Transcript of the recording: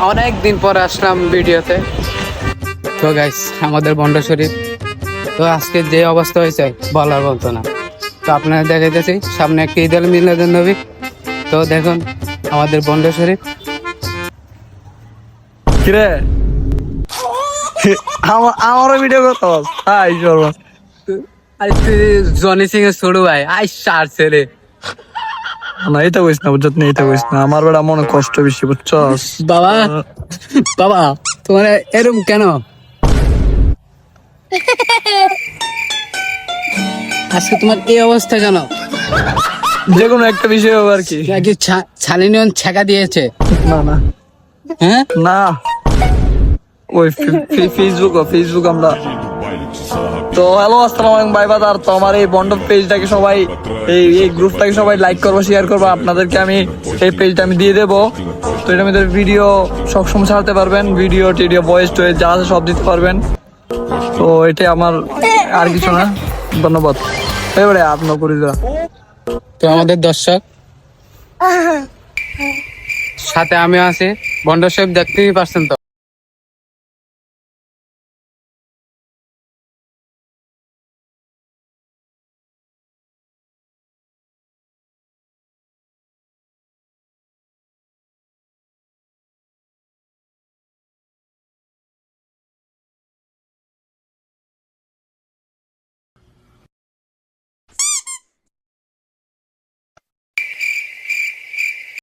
অনেক দিন পর আসলাম ভিডিওতে। তো গাইস আমাদের বন্ড শরীফ তো আজকে যে অবস্থা হয়েছে বলার বলতো না। তো আপনারা দেখাইতেছি সামনে একটা ঈদ মিলাদুন নবী। তো দেখুন আমাদের বন্ড শরীফ। কিরে আমারও ভিডিও করতে তাই করবো আরে তুই জনি সিং এর ছোট ভাই আই সার ছেলে। না, এটা কইস না, বুঝত না, এটা কইস না। আমার বেড়া মনে কষ্ট বেশি, বুঝছস? বাবা বাবা তোমার এরম কেন? আজকে তোমার এই অবস্থা কেন? যে কোনো একটা বিষয় হবে আর কি। নাকি ছালিনিয়ন ছেঁকা দিয়েছে? না না হ্যাঁ না, ওই ফেসবুক আমরা তো। হ্যালো, আসসালামু আলাইকুম ভাই বাদার। তো আমার এই বন্ড পেজটাকে সবাই, এই গ্রুপটাকে সবাই লাইক করবো, শেয়ার করবো। আপনাদেরকে আমি এই পেজটা আমি দিয়ে দেবো। তো এটা আমাদের ভিডিও সবসময় ছাড়তে পারবেন, ভিডিও টিডিও ভয়েস টয়েস যা আছে সব দিতে পারবেন। তো এটাই আমার, আর কিছু না। ধন্যবাদ। এবারে আপনার পরিচয়। তো আমাদের দর্শক সাথে আমি আছি বন্ড শরীফ দেখতেই পারছেন তো।